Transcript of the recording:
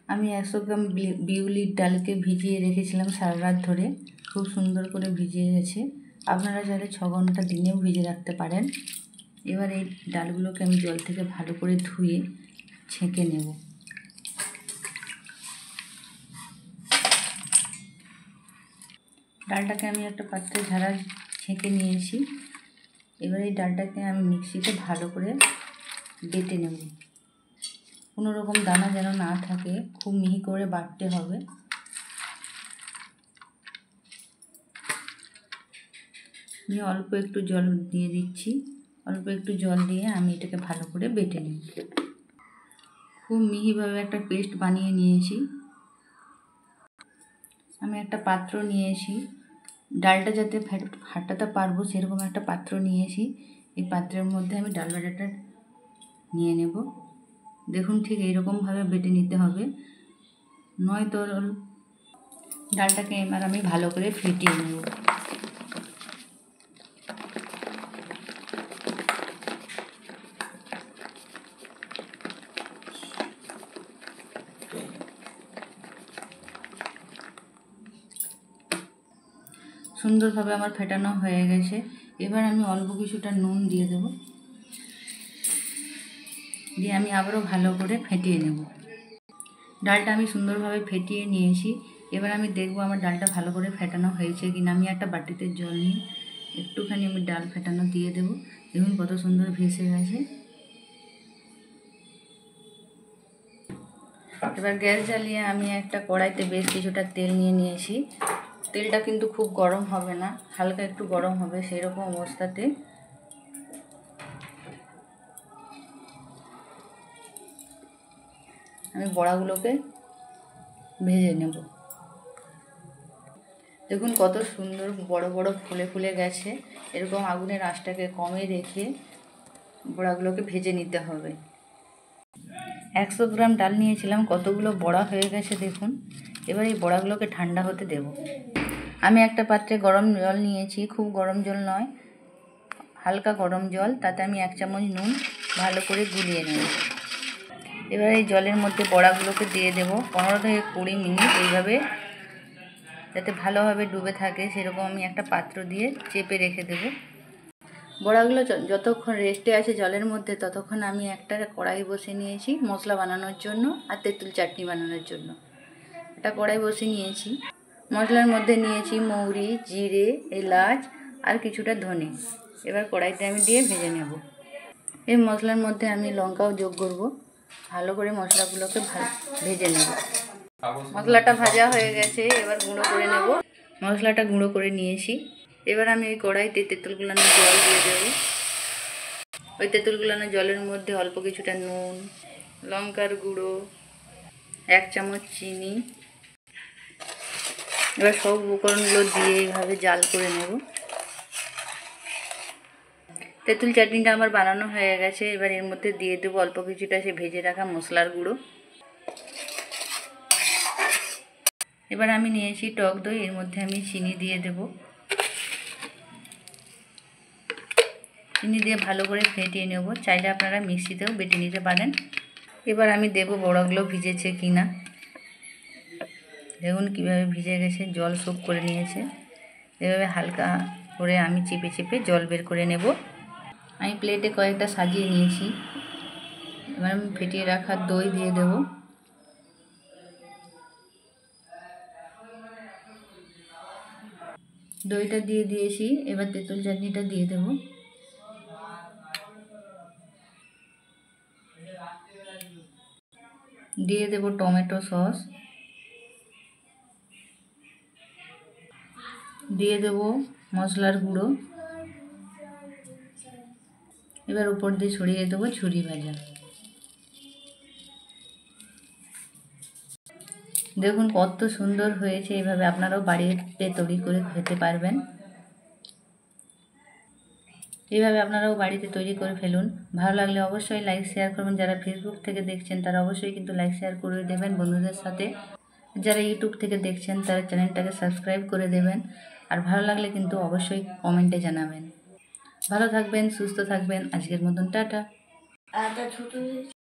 আমি 100 গ্রাম বিউলির ডালকে ভিজিয়ে রেখেছিলাম সারা রাত ধরে, খুব সুন্দর করে ভিজিয়ে গেছে। আপনারা চাইলে 6 ঘন্টা দিনেও ভিজে রাখতে পারেন। এবার এই ডালগুলোকে আমি জল থেকে ভালো করে ধুয়ে ছেঁকে নেব। ডালটাকে আমি একটা পাত্রে ঝাড়া ছেঁকে নিয়েছি। এবার এই ডালটাকে আমি মিক্সিতে ভালো করে বেটে নেব। কোনো রকম দানা যেন না থাকে, খুব মিহি করে বাটতে হবে। আমি অল্প একটু জল দিয়ে দিচ্ছি। অল্প একটু জল দিয়ে আমি এটাকে ভালো করে বেটে নিই। খুব মিহিভাবে একটা পেস্ট বানিয়ে নিয়েছি। আমি একটা পাত্র নিয়েছি, ডালটা যাতে ফাটাতে পারবো সেরকম একটা পাত্র নিয়েছি। এই পাত্রের মধ্যে আমি ডাল বাটাটা নিয়ে নেব। দেখুন ঠিক এইরকমভাবে বেটে নিতে হবে, নয়তো ডালটাকে এবার আমি ভালো করে ফেটিয়ে নেব। সুন্দরভাবে আমার ফেটানো হয়ে গেছে। এবার আমি অল্প কিছুটা নুন দিয়ে দেব, দিয়ে আমি আবারও ভালো করে ফেটিয়ে নেব। ডালটা আমি সুন্দরভাবে ফেটিয়ে নিয়েছি। এবার আমি দেখব আমার ডালটা ভালো করে ফেটানো হয়েছে কিনা। আমি একটা বাটিতে জল নিয়ে একটুখানি আমি ডাল ফেটানো দিয়ে দেব। দেখুন কত সুন্দর ভেসে গেছে। এবার গ্যাস জ্বালিয়ে আমি একটা কড়াইতে বেশ কিছুটা তেল নিয়ে নিয়েছি। তেলটা কিন্তু খুব গরম হবে না, হালকা একটু গরম হবে, সেই রকম অবস্থাতে আমি বড়াগুলোকে ভেজে নেব। দেখুন কত সুন্দর বড় বড় ফুলে ফুলে গেছে। এরকম আগুনের আঁচটাকে কমে রেখে বড়াগুলোকে ভেজে নিতে হবে। 100 গ্রাম ডাল নিয়েছিলাম, কতগুলো বড়া হয়ে গেছে দেখুন। এবার এই বড়াগুলোকে ঠান্ডা হতে দেব। আমি একটা পাত্রে গরম জল নিয়েছি, খুব গরম জল নয়, হালকা গরম জল। তাতে আমি 1 চামচ নুন ভালো করে গুলিয়ে নেব। এবার এই জলের মধ্যে বড়াগুলোকে দিয়ে দেব। 15 থেকে 20 মিনিট এইভাবে যাতে ভালোভাবে ডুবে থাকে সেরকম আমি একটা পাত্র দিয়ে চেপে রেখে দেব। বড়াগুলো যতক্ষণ রেস্টে আছে জলের মধ্যে, ততক্ষণ আমি একটা কড়াই বসে নিয়েছি মশলা বানানোর জন্য আর তেঁতুল চাটনি বানানোর জন্য। একটা কড়াই বসে নিয়েছি। মশলার মধ্যে নিয়েছি মৌরি, জিরে, এলাচ আর কিছুটা ধনে। এবার কড়াইতে আমি দিয়ে ভেজে নেব। এই মশলার মধ্যে আমি লঙ্কাও যোগ করব। ভালো করে মশলাগুলোকে ভেজে নেব। মশলাটা ভাজা হয়ে গেছে, এবার গুঁড়ো করে নেব। মশলাটা গুঁড়ো করে নিয়েছি। এবার আমি ওই কড়াইতে তেঁতুল গুলানো জল দিয়ে দেবো। ওই তেঁতুল গুলানো জলের মধ্যে অল্প কিছুটা নুন, লঙ্কার গুঁড়ো, 1 চামচ চিনি। এবার সব উপকরণগুলো দিয়ে এইভাবে জাল করে নেব। তেঁতুল চাটনিটা আমার বানানো হয়ে গেছে। এবার এর মধ্যে দিয়ে দেবো অল্প কিছুটা সে ভেজে রাখা মশলার গুঁড়ো। এবার আমি নিয়েছি টক দই, এর মধ্যে আমি চিনি দিয়ে দেব। চিনি দিয়ে ভালো করে ফেটিয়ে নেব। চাইলে আপনারা মিক্সিতেও বেটে নিতে পারেন। এবার আমি দেব বড়াগুলো ভিজেছে কিনা। দেখুন কীভাবে ভিজে গেছে, জল সোক করে নিয়েছে। এভাবে হালকা করে আমি চেপে চেপে জল বের করে নেব। আমি প্লেটে কয়েকটা সাজিয়ে নিয়েছি। এবার আমি ফেটিয়ে রাখা দই দিয়ে দেব। দইটা দিয়ে দিয়েছি। এবার তেঁতুল চাটনিটা দিয়ে দেব। দিয়ে দেব টমেটো সস, দিয়ে দেব মশলার গুঁড়ো। এবার উপর দিয়ে ছড়িয়ে দেবো ঝুরি ভাজা। দেখুন কত সুন্দর হয়েছে। এইভাবে আপনারাও বাড়িতে তৈরি করে খেতে পারবেন। এইভাবে আপনারাও বাড়িতে তৈরি করে ফেলুন। ভালো লাগলে অবশ্যই লাইক শেয়ার করবেন। যারা ফেসবুক থেকে দেখছেন তারা অবশ্যই কিন্তু লাইক শেয়ার করে দেবেন বন্ধুদের সাথে। যারা ইউটিউব থেকে দেখছেন তারা চ্যানেলটাকে সাবস্ক্রাইব করে দেবেন। আর ভালো লাগলে কিন্তু অবশ্যই কমেন্টে জানাবেন। ভালো থাকবেন, সুস্থ থাকবেন। আজকের মতন টাটা।